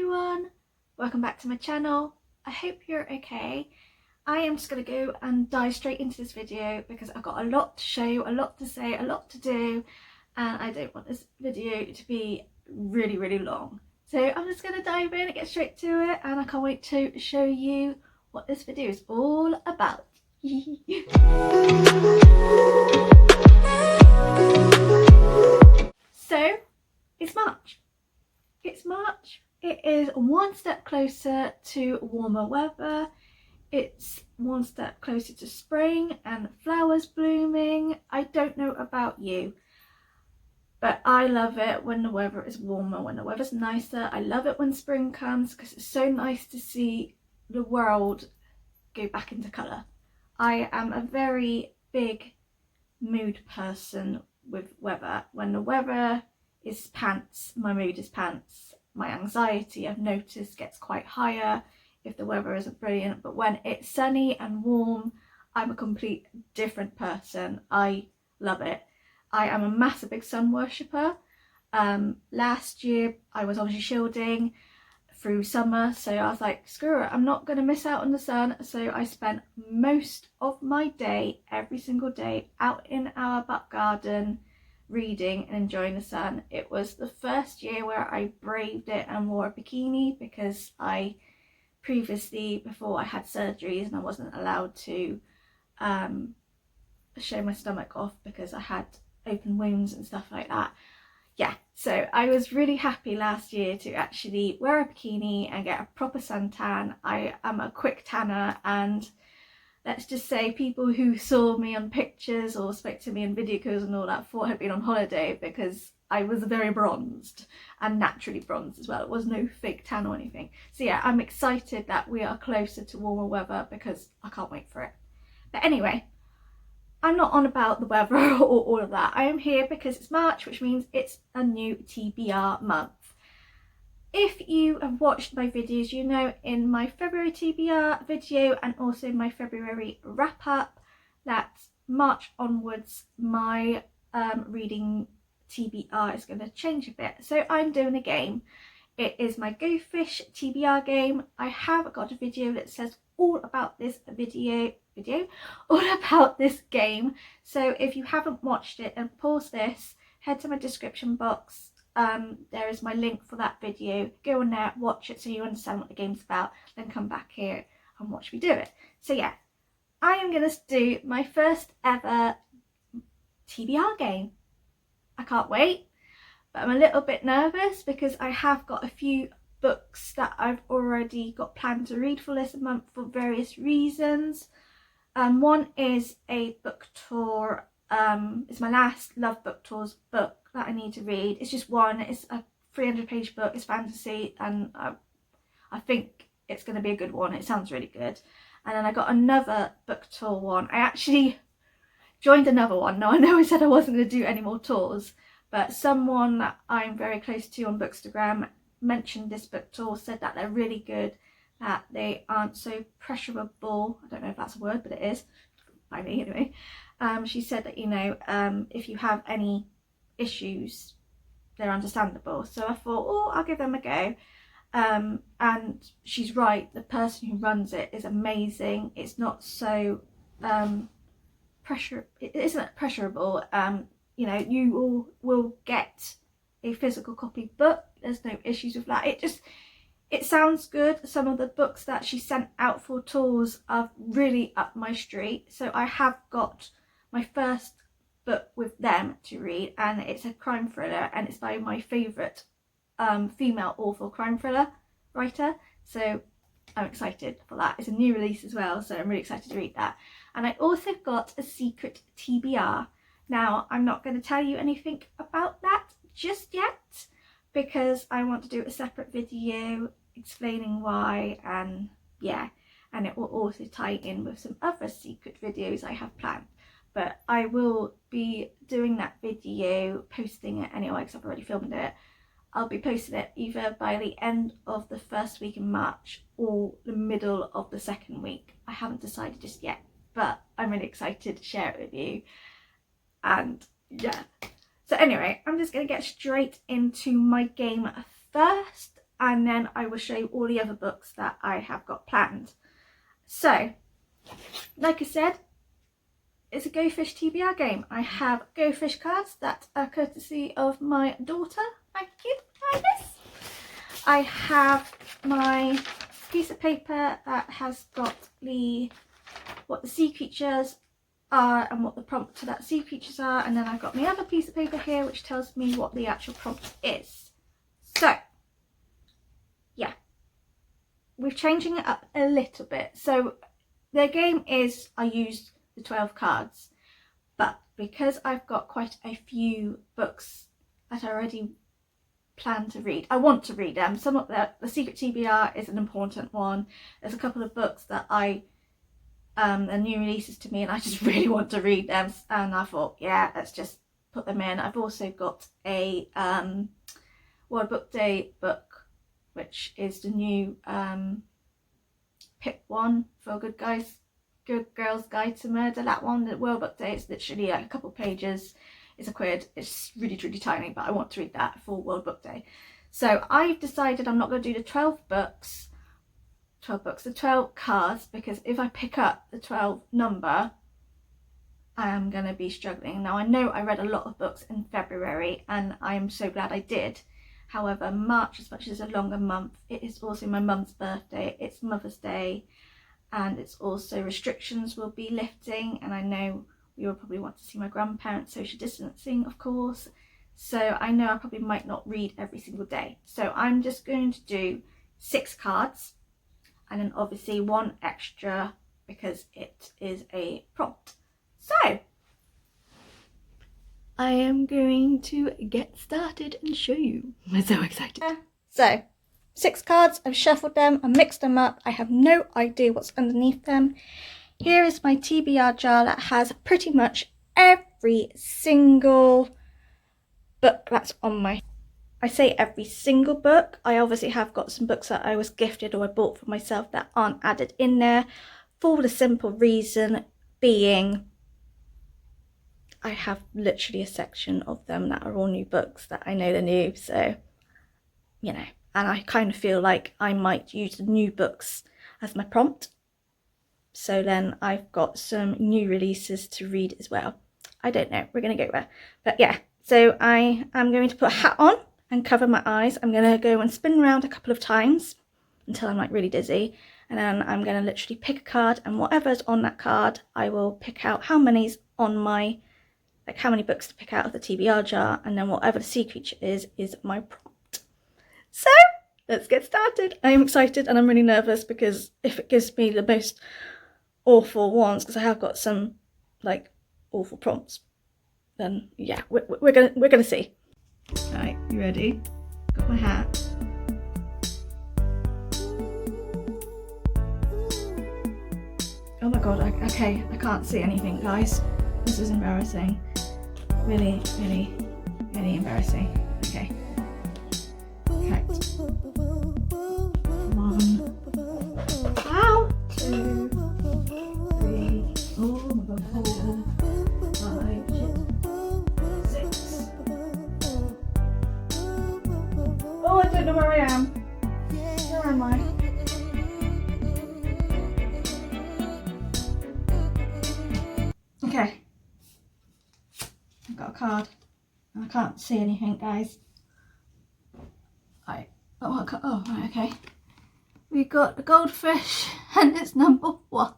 everyone, welcome back to my channel. I hope you're okay. I am just going to go and dive straight into this video because I've got a lot to show you, a lot to say, a lot to do, and I don't want this video to be really long. So I'm just going to dive in and get straight to it, and I can't wait to show you what this video is all about. So it's March. It's March. It is one step closer to warmer weather. It's one step closer to spring and flowers blooming. I don't know about you, but I love it when the weather is warmer, when the weather's nicer. I love it when spring comes because it's so nice to see the world go back into colour. I am a very big mood person with weather. When the weather is pants, my mood is pants. My anxiety, I've noticed, gets quite higher if the weather isn't brilliant, but when it's sunny and warm, I'm a complete different person. I love it. I am a massive big sun worshipper. Last year I was obviously shielding through summer, so I was like, screw it, I'm not going to miss out on the sun. So I spent most of my day, every single day, out in our back garden reading and enjoying the sun. It was the first year where I braved it and wore a bikini because I previously, before I had surgeries and I wasn't allowed to show my stomach off because I had open wounds and stuff like that. Yeah, so I was really happy last year to actually wear a bikini and get a proper suntan. I am a quick tanner, and let's just say people who saw me on pictures or spoke to me in video calls and all that thought I'd been on holiday because I was very bronzed, and naturally bronzed as well. It was no fake tan or anything. So yeah, I'm excited that we are closer to warmer weather because I can't wait for it. But anyway, I'm not on about the weather or all of that. I am here because it's March, which means it's a new TBR month. If you have watched my videos, you know in my February TBR video and also my February wrap up that March onwards my reading TBR is going to change a bit. So I'm doing a game. It is my Go Fish TBR game. I have got a video that says all about this all about this game. So if you haven't watched it, and pause this, head to my description box. There is my link for that video. Go on there, watch it so you understand what the game's about, then come back here and watch me do it. So yeah, I am going to do my first ever TBR game. I can't wait, but I'm a little bit nervous because I have got a few books that I've already got planned to read for this month for various reasons. One is a book tour. It's my last Love Book Tours book that I need to read. It's just one. It's a 300-page book. It's fantasy, and I think it's going to be a good one. It sounds really good. And then I got another book tour one. I actually joined another one. Now I know I said I wasn't going to do any more tours, but someone that I'm very close to on Bookstagram mentioned this book tour, said that they're really good, that they aren't so pressurable. I don't know if that's a word, but it is by me anyway. She said that, you know, if you have any issues, they're understandable. So I thought, oh, I'll give them a go. And she's right, the person who runs it is amazing. It's not so it isn't pressurable. You know, you all will get a physical copy book. There's no issues with that. It sounds good. Some of the books that she sent out for tours are really up my street. So I have got my first book with them to read, and it's a crime thriller, and it's by my favourite female author crime thriller writer. So I'm excited for that. It's a new release as well, so I'm really excited to read that. And I also got a secret TBR. Now, I'm not going to tell you anything about that just yet because I want to do a separate video explaining why, and yeah, and it will also tie in with some other secret videos I have planned. But I will be doing that video, posting it anyway because I've already filmed it. I'll be posting it either by the end of the first week in March or the middle of the second week. I haven't decided just yet, but I'm really excited to share it with you. And yeah, so anyway, I'm just going to get straight into my game first. and then I will show you all the other books that I have got planned. So, like I said, it's a Go Fish TBR game. I have Go Fish cards that are courtesy of my daughter. Thank you, Agnes. I have my piece of paper that has got what the sea creatures are and what the prompt to that sea creatures are, and then I've got my other piece of paper here which tells me what the actual prompt is. So yeah, we're changing it up a little bit. So the game is, I used the 12 cards, but because I've got quite a few books that I already plan to read, I want to read them. Some of the Secret TBR is an important one. There's a couple of books that are new releases to me and I just really want to read them, and I thought, yeah, let's just put them in. I've also got a World Book Day book, which is the new pick one for Good Girls Guide to Murder. That one, the World Book Day, it's literally like a couple pages. It's £1. It's really tiny, but I want to read that for World Book Day. So I've decided I'm not going to do the 12 books, the 12 cards, because if I pick up the 12 number, I am going to be struggling. Now I know I read a lot of books in February and I am so glad I did. However, March, as much as it's a longer month, it is also my mum's birthday, it's Mother's Day, and it's also restrictions will be lifting, and I know we will probably want to see my grandparents, social distancing of course, so I know I probably might not read every single day. So I'm just going to do 6 cards, and then obviously 1 extra because it is a prompt. So I am going to get started and show you. I'm so excited. So 6 cards, I've shuffled them, I've mixed them up, I have no idea what's underneath them. Here is my TBR jar that has pretty much every single book that's on my, I say every single book, I obviously have got some books that I was gifted or I bought for myself that aren't added in there, for the simple reason being I have literally a section of them that are all new books that I know they're new, so you know, and I kind of feel like I might use the new books as my prompt. So then I've got some new releases to read as well. I don't know, we're going to go there. But yeah, so I am going to put a hat on and cover my eyes. I'm going to go and spin around a couple of times until I'm like really dizzy. And then I'm going to literally pick a card, and whatever's on that card, I will pick out how many's on my, like how many books to pick out of the TBR jar. And then whatever the sea creature is my prompt. So let's get started. I'm excited and I'm really nervous because if it gives me the most awful ones, because I have got some like awful prompts, then yeah, we're gonna see. Right, you ready? Got my hat. Oh my god, okay, I can't see anything, guys. This is embarrassing. Really embarrassing. Okay. Right. 1. Ow! 2. 3. Oh my god. 4. 5. 6. Oh, I don't know where I am. Where am I? Okay. I've got a card. I can't see anything, guys. Right. Oh, right, okay. We got a goldfish and it's number 1.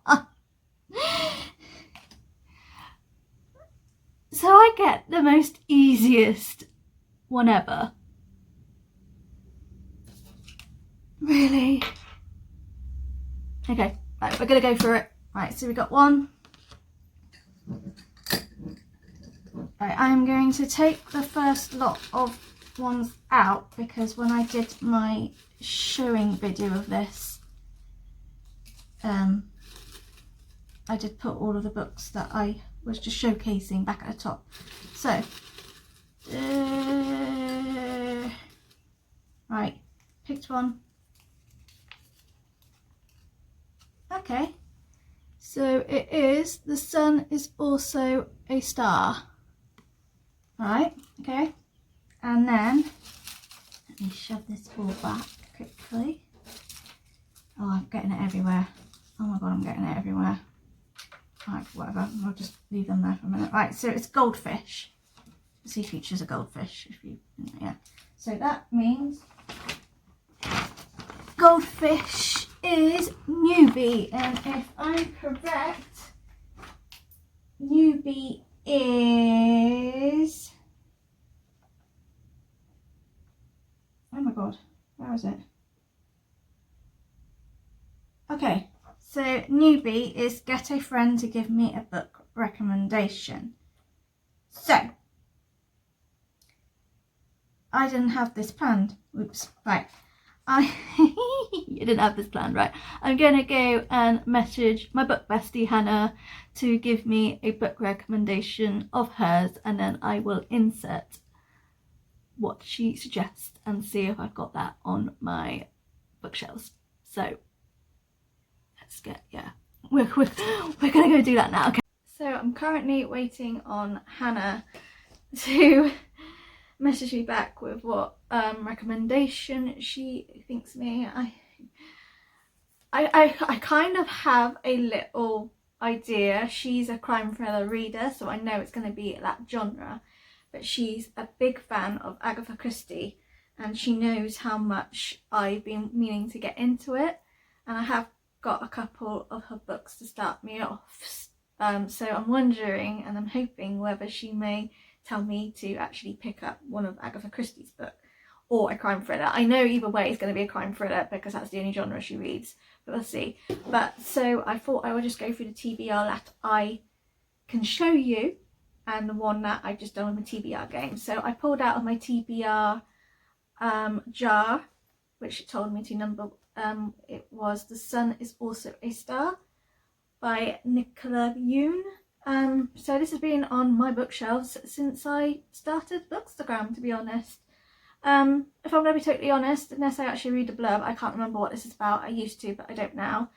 So I get the most easiest one ever. Really? Okay, right, we're gonna go for it. Right, so we got 1. Right, I'm going to take the first lot of ones out because when I did my showing video of this, I did put all of the books that I was just showcasing back at the top. So, right, picked one. Okay, so it is The Sun is Also a Star. Right, okay, and then let me shove this all back quickly. Oh, I'm getting it everywhere. Oh my god, I'm getting it everywhere. Right, whatever, I'll just leave them there for a minute. Right, so it's goldfish. Sea features a goldfish, if you, yeah. So that means goldfish is newbie, and if I'm correct, newbie is, oh my god, where is it? Okay, so newbie is get a friend to give me a book recommendation. So I didn't have this planned. Oops, right. You didn't have this planned, right? I'm gonna go and message my book bestie Hannah to give me a book recommendation of hers, and then I will insert what she suggests and see if I've got that on my bookshelves. So let's get, yeah, we're gonna go do that now. Okay. So I'm currently waiting on Hannah to message me back with what recommendation she thinks me. I kind of have a little idea. She's a crime thriller reader, so I know it's going to be that genre, but she's a big fan of Agatha Christie, and she knows how much I've been meaning to get into it, and I have got a couple of her books to start me off. So I'm wondering and I'm hoping whether she may tell me to actually pick up one of Agatha Christie's books or a crime thriller. I know either way it's going to be a crime thriller because that's the only genre she reads, but we'll see. But so I thought I would just go through the TBR that I can show you and the one that I've just done with my TBR game. So I pulled out of my TBR jar, which told me to number, it was The Sun Is Also a Star by Nicola Yoon. So this has been on my bookshelves since I started Bookstagram, to be honest. If I'm going to be totally honest, unless I actually read the blurb, I can't remember what this is about. I used to, but I don't now.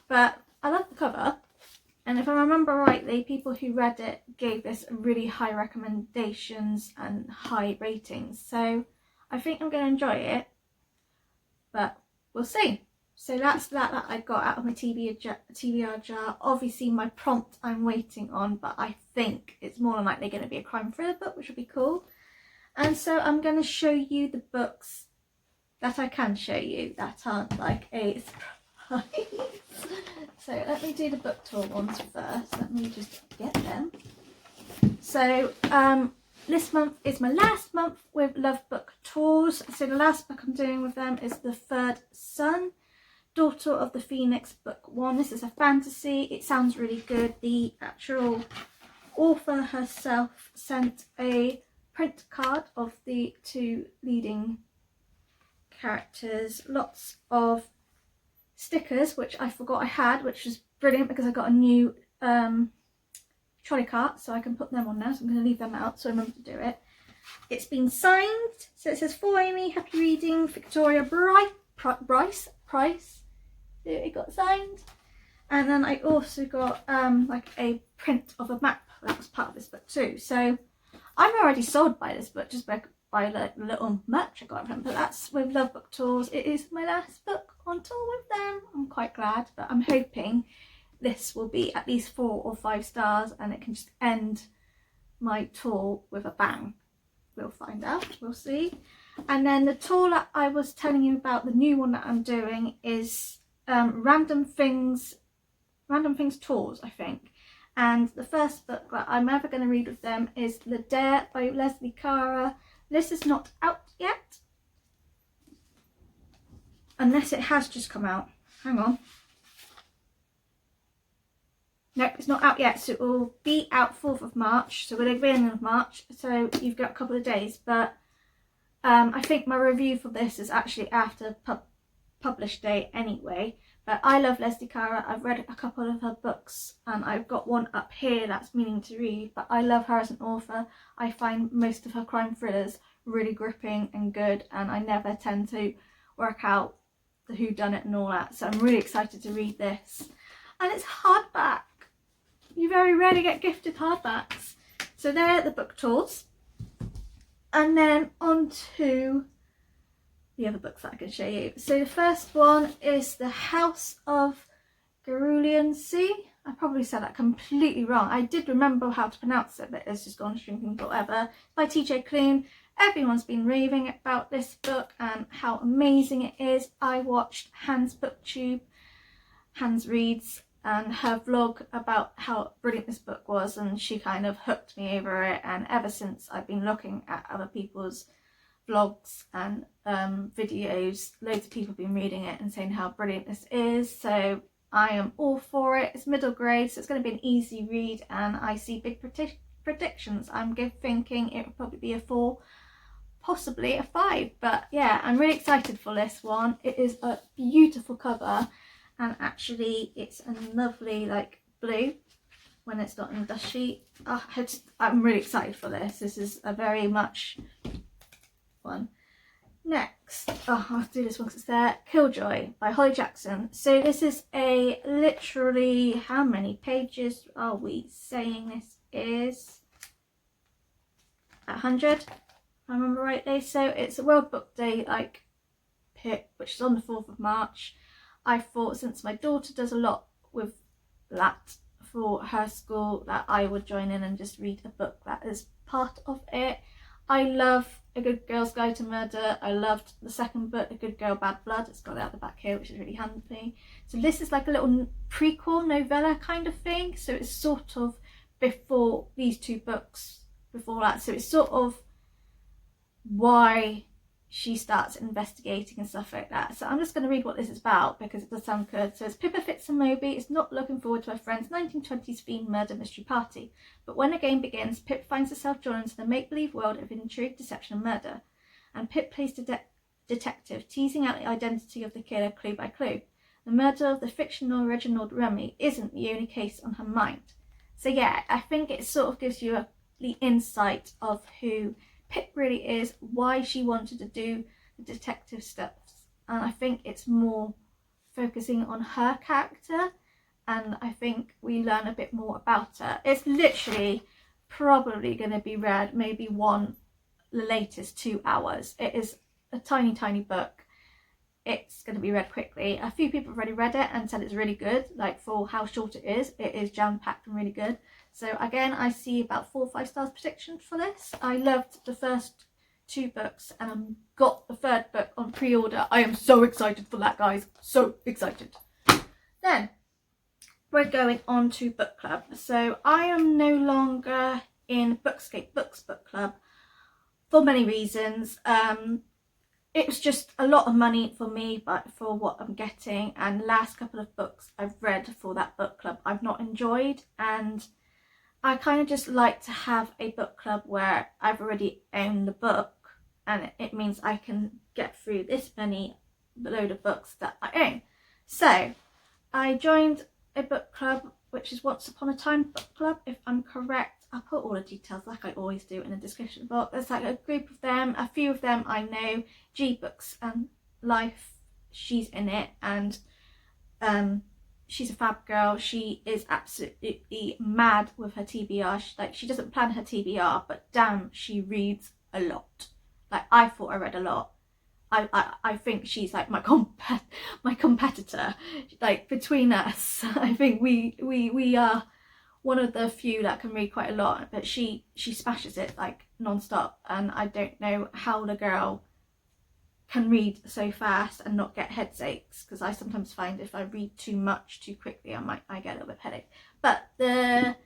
But I love the cover, and if I remember rightly, people who read it gave this really high recommendations and high ratings. So I think I'm going to enjoy it, but we'll see. So that's that I got out of my TBR jar. Obviously my prompt I'm waiting on, but I think it's more than likely going to be a crime thriller book, which will be cool. And so I'm going to show you the books that I can show you that aren't like a surprise. So let me do the book tour ones first. Let me just get them. So this month is my last month with Love Book Tours. So the last book I'm doing with them is The Third Son, Daughter of the Phoenix, book 1. This is a fantasy. It sounds really good. The actual author herself sent a print card of the two leading characters, lots of stickers, which I forgot I had, which was brilliant because I got a new trolley cart, so I can put them on now. So I'm going to leave them out so I remember to do it. It's been signed, so it says, "For Amy, happy reading, Victoria Price." It got signed. And then I also got like a print of a map that was part of this book too. So I'm already sold by this book just by like the little merch I got from them. But that's with Love Book Tours. It is my last book on tour with them. I'm quite glad, but I'm hoping this will be at least 4 or 5 stars and it can just end my tour with a bang. We'll find out, we'll see. And then the tour that I was telling you about, the new one that I'm doing, is Random Things Tours, I think. And the first book that I'm ever going to read with them is The Dare by Leslie Cara. This is not out yet, unless it has just come out. Hang on. Nope, it's not out yet, so it will be out 4th of March, so we're at the beginning of March, so you've got a couple of days. But I think my review for this is actually after publish date anyway. But I love Leslie Cara. I've read a couple of her books and I've got one up here that's meaning to read, but I love her as an author. I find most of her crime thrillers really gripping and good, and I never tend to work out the whodunit and all that, so I'm really excited to read this. And it's hardback. You very rarely get gifted hardbacks. So they're the book tours. And then on to the other books that I can show you. So the first one is the House of Gueruliancy. I probably said that completely wrong. I did remember how to pronounce it, but it's just gone shrinking, whatever. By TJ Klune. Everyone's been raving about this book and how amazing it is. I watched Hans BookTube, Hans Reads, and her vlog about how brilliant this book was, and she kind of hooked me over it, and ever since I've been looking at other people's vlogs and videos, loads of people have been reading it and saying how brilliant this is, so I am all for it. It's middle grade, so it's going to be an easy read, and I see big predictions. I'm thinking it will probably be a 4, possibly a 5, but yeah, I'm really excited for this one. It is a beautiful cover, and actually it's a lovely like blue when it's not in the dust sheet. I'm really excited for this. This is a very much one. Next, I'll do this one because it's there. Killjoy by Holly Jackson. So this is a literally, how many pages are we saying this is? 100, if I remember rightly. So it's a World Book Day like pip, which is on the 4th of March. I thought, since my daughter does a lot with that for her school, that I would join in and just read a book that is part of it. I love A Good Girl's Guide to Murder. I loved the second book, A Good Girl, Bad Blood. It's got it at the back here, which is really handy. So this is like a little prequel novella kind of thing. So it's sort of before these 2 books, before that. So it's sort of why she starts investigating and stuff like that. So I'm just going to read what this is about because it does sound good. So it's Pippa Fitz and Moby is not looking forward to her friend's 1920s themed murder mystery party. But when the game begins, Pip finds herself drawn into the make-believe world of intrigue, deception and murder. And Pip plays detective, teasing out the identity of the killer clue by clue. The murder of the fictional Reginald Rummy isn't the only case on her mind. So yeah, I think it sort of gives you the insight of who Pip really is, why she wanted to do the detective stuff, and I think it's more focusing on her character, and I think we learn a bit more about her. It's literally probably going to be read maybe the latest 2 hours. It is a tiny book. It's going to be read quickly. A few people have already read it and said it's really good, like for how short it is jam-packed and really good. So again, I see about 4 or 5 stars prediction for this. I loved the first 2 books and I've got the 3rd book on pre-order. I am so excited for that, guys. So excited. Then we're going on to book club. So I am no longer in Bookscape Books book club for many reasons. It was just a lot of money for me, but for what I'm getting, and last couple of books I've read for that book club I've not enjoyed, and I kind of just like to have a book club where I've already owned the book, and it means I can get through this many load of books that I own. So I joined a book club which is Once Upon a Time Book Club, if I'm correct. I'll put all the details like I always do in the description box. There's like a group of them, a few of them I know. G Books and Life, she's in it, and she's a fab girl. She is absolutely mad with her TBR. She doesn't plan her TBR, but damn, she reads a lot. Like, I thought I read a lot. I think she's like my competitor. Like, between us, I think we are one of the few that can read quite a lot, but she smashes it like non-stop, and I don't know how the girl can read so fast and not get headaches, because I sometimes find if I read too much too quickly I get a little bit of headache. But the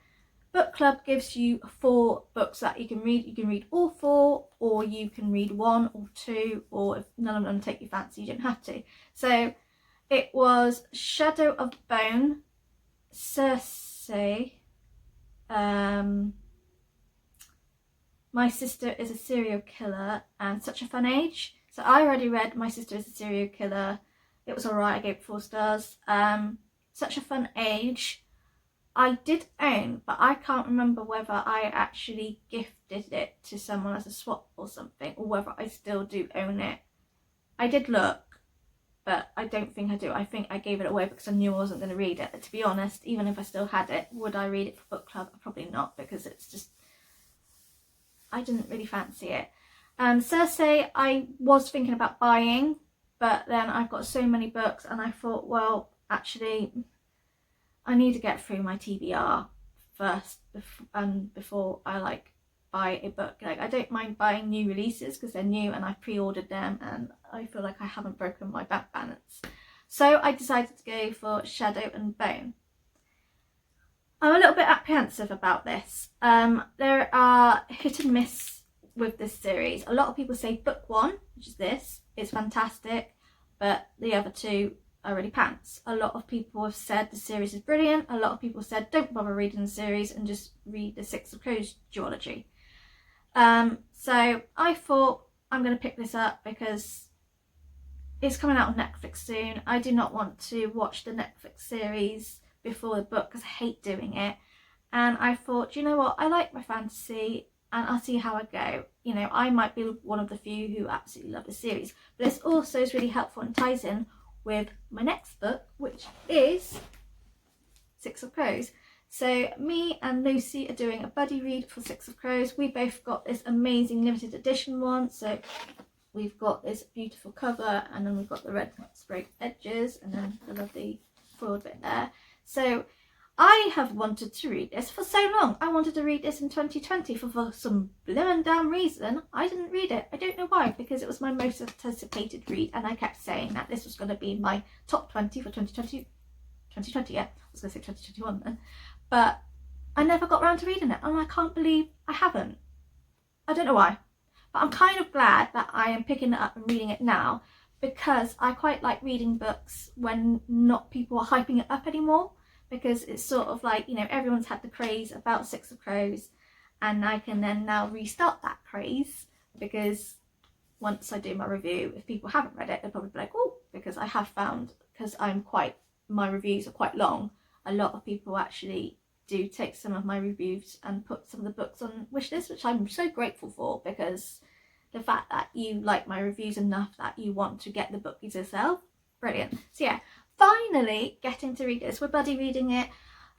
book club gives you 4 books that you can read. You can read all 4, or you can read 1 or 2, or if none of them take your fancy, you don't have to. So it was Shadow of Bone, Circe, My Sister is a Serial Killer, and Such a Fun Age. So I already read My Sister is a Serial Killer. It was alright, I gave it 4 stars. Such a Fun Age, I did own, but I can't remember whether I actually gifted it to someone as a swap or something, or whether I still do own it. I did look, but I don't think I do. I think I gave it away because I knew I wasn't going to read it. But to be honest, even if I still had it, would I read it for book club? Probably not, because it's just, I didn't really fancy it. Cersei I was thinking about buying, but then I've got so many books and I thought, well, actually I need to get through my TBR first before I like buy a book. Like, I don't mind buying new releases because they're new and I pre-ordered them and I feel like I haven't broken my bank balance. So I decided to go for Shadow and Bone. I'm a little bit apprehensive about this. There are hit and miss with this series. A lot of people say book one, which is this, is fantastic, but the other two are really pants. A lot of people have said the series is brilliant. A lot of people said don't bother reading the series and just read the Six of Crows duology. So I thought I'm going to pick this up because it's coming out on Netflix soon. I do not want to watch the Netflix series before the book because I hate doing it. And I thought, you know what, I like my fantasy and I'll see how I go. You know, I might be one of the few who absolutely love the series, but this also is really helpful and ties in with my next book, which is Six of Crows. So me and Lucy are doing a buddy read for Six of Crows. We both got this amazing limited edition one. So we've got this beautiful cover and then we've got the red sprayed edges and then the lovely foiled bit there. So I have wanted to read this for so long. I wanted to read this in 2020 for some blimmin' damn reason. I didn't read it. I don't know why, because it was my most anticipated read and I kept saying that this was going to be my top 20 for 2020. 2020, yeah. I was going to say 2021 then. But I never got around to reading it and I can't believe I haven't. I don't know why. But I'm kind of glad that I am picking it up and reading it now because I quite like reading books when not people are hyping it up anymore. Because it's sort of like, you know, everyone's had the craze about Six of Crows and I can then now restart that craze because once I do my review, if people haven't read it, they'll probably be like, oh, because I have found, because my reviews are quite long, a lot of people actually do take some of my reviews and put some of the books on wishlist, which I'm so grateful for because the fact that you like my reviews enough that you want to get the book yourself, brilliant. So yeah. Finally getting to read this. We're buddy reading it.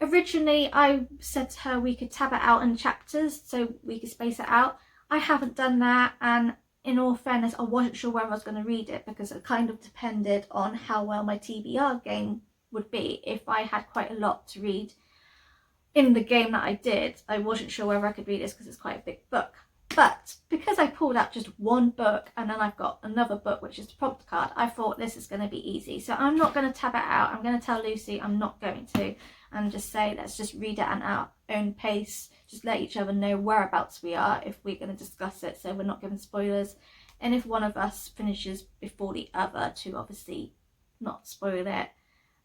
Originally I said to her we could tab it out in chapters so we could space it out. I haven't done that, and in all fairness I wasn't sure whether I was going to read it because it kind of depended on how well my TBR game would be. If I had quite a lot to read in the game that I did, I wasn't sure whether I could read this because it's quite a big book. But because I pulled out just one book and then I've got another book which is the prompt card, I thought this is going to be easy. So I'm not going to tab it out. I'm going to tell Lucy I'm not going to, and just say let's just read it at our own pace. Just let each other know whereabouts we are if we're going to discuss it, so we're not giving spoilers. And if one of us finishes before the other, to obviously not spoil it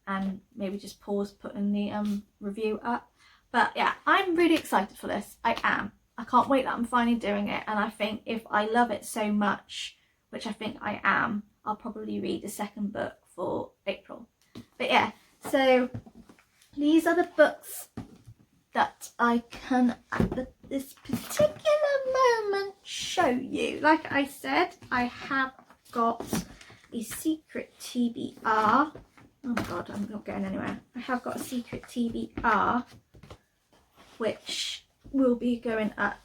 and maybe just pause putting the review up. But yeah, I'm really excited for this. I am. I can't wait that I'm finally doing it, and I think if I love it so much, which I think I am, I'll probably read the second book for April. But yeah, so these are the books that I can at this particular moment show you. Like I said, I have got a secret TBR. Oh god, I'm not getting anywhere. I have got a secret TBR which will be going up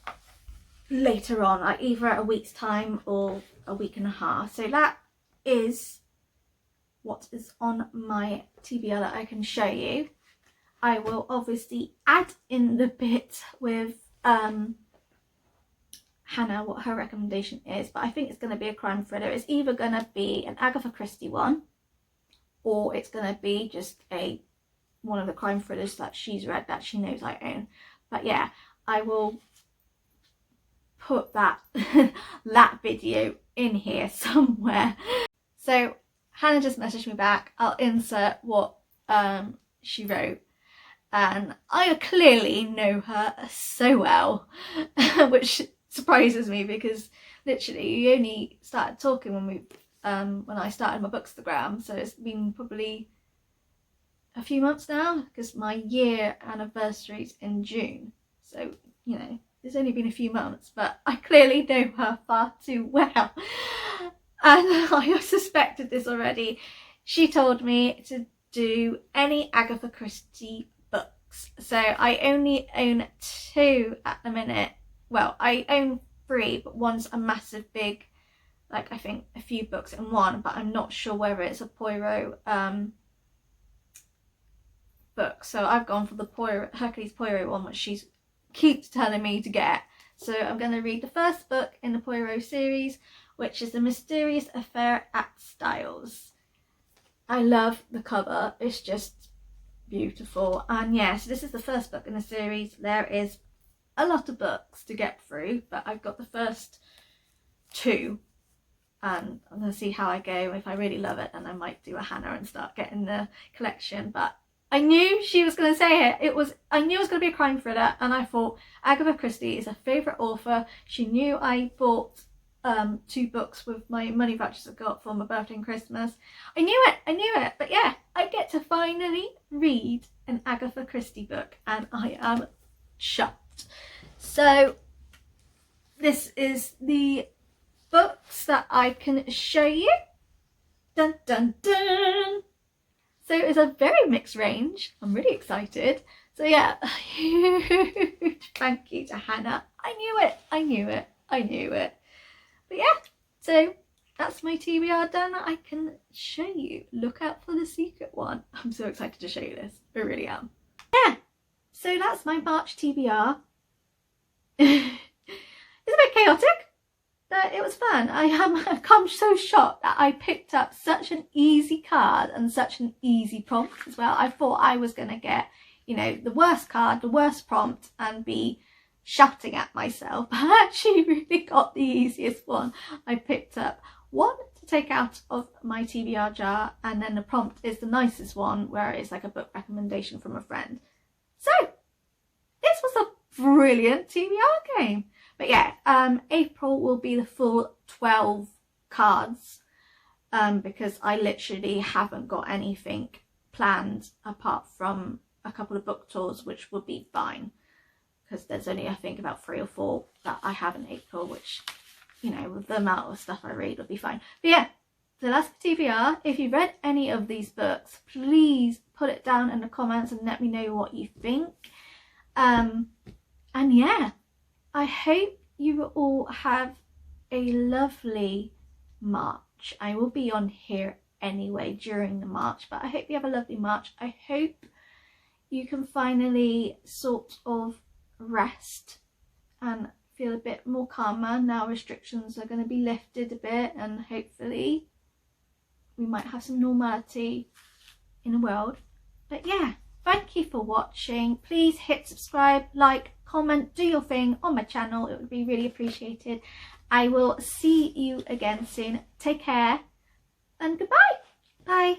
later on, like either at a week's time or a week and a half. So that is what is on my TBR that I can show you. I will obviously add in the bit with Hannah what her recommendation is, but I think it's going to be a crime thriller. It's either going to be an Agatha Christie one, or it's going to be just one of the crime thrillers that she's read that she knows I own. But yeah, I will put that that video in here somewhere. So Hannah just messaged me back. I'll insert what she wrote, and I clearly know her so well, which surprises me because literally we only started talking when I started my Bookstagram, so it's been probably a few months now because my year anniversary's in June, so you know it's only been a few months, but I clearly know her far too well. And I suspected this already. She told me to do any Agatha Christie books. So I only own 2 at the minute. Well, I own 3, but one's a massive big, like I think a few books in one, but I'm not sure whether it's a Poirot book. So I've gone for the Hercules Poirot one, which she keeps telling me to get. So I'm going to read the first book in the Poirot series, which is The Mysterious Affair at Styles. I love the cover, it's just beautiful. And yeah, so this is the first book in the series. There is a lot of books to get through, but I've got the first 2, and I'm going to see how I go. If I really love it, then I might do a Hannah and start getting the collection. But I knew she was going to say it. I knew it was going to be a crime thriller, and I thought Agatha Christie is a favourite author. She knew I bought 2 books with my money vouchers I got for my birthday and Christmas. I knew it, but yeah, I get to finally read an Agatha Christie book, and I am shocked. So this is the books that I can show you. Dun dun dun! So it's a very mixed range. I'm really excited. So yeah, huge thank you to Hannah. I knew it. But yeah, so that's my TBR done. I can show you. Look out for the secret one. I'm so excited to show you this. I really am. Yeah, so that's my March TBR. It's a bit chaotic, but it was fun. I'm so shocked that I picked up such an easy card and such an easy prompt as well. I thought I was going to get, you know, the worst card, the worst prompt, and be shouting at myself. I actually really got the easiest one. I picked up one to take out of my TBR jar, and then the prompt is the nicest one, where it's like a book recommendation from a friend. So this was a brilliant TBR game. But yeah, April will be the full 12 cards, because I literally haven't got anything planned apart from a couple of book tours, which would be fine, because there's only, I think, about 3 or 4 that I have in April, which, you know, with the amount of stuff I read, will be fine. But yeah, so that's the TBR. If you've read any of these books, please put it down in the comments and let me know what you think. And yeah, I hope you all have a lovely March. I will be on here anyway during the March, but I hope you have a lovely March. I hope you can finally sort of rest and feel a bit more calmer. Now restrictions are going to be lifted a bit, and hopefully we might have some normality in the world. But yeah, thank you for watching. Please hit subscribe, like, comment, do your thing on my channel. It would be really appreciated. I will see you again soon. Take care and goodbye. Bye.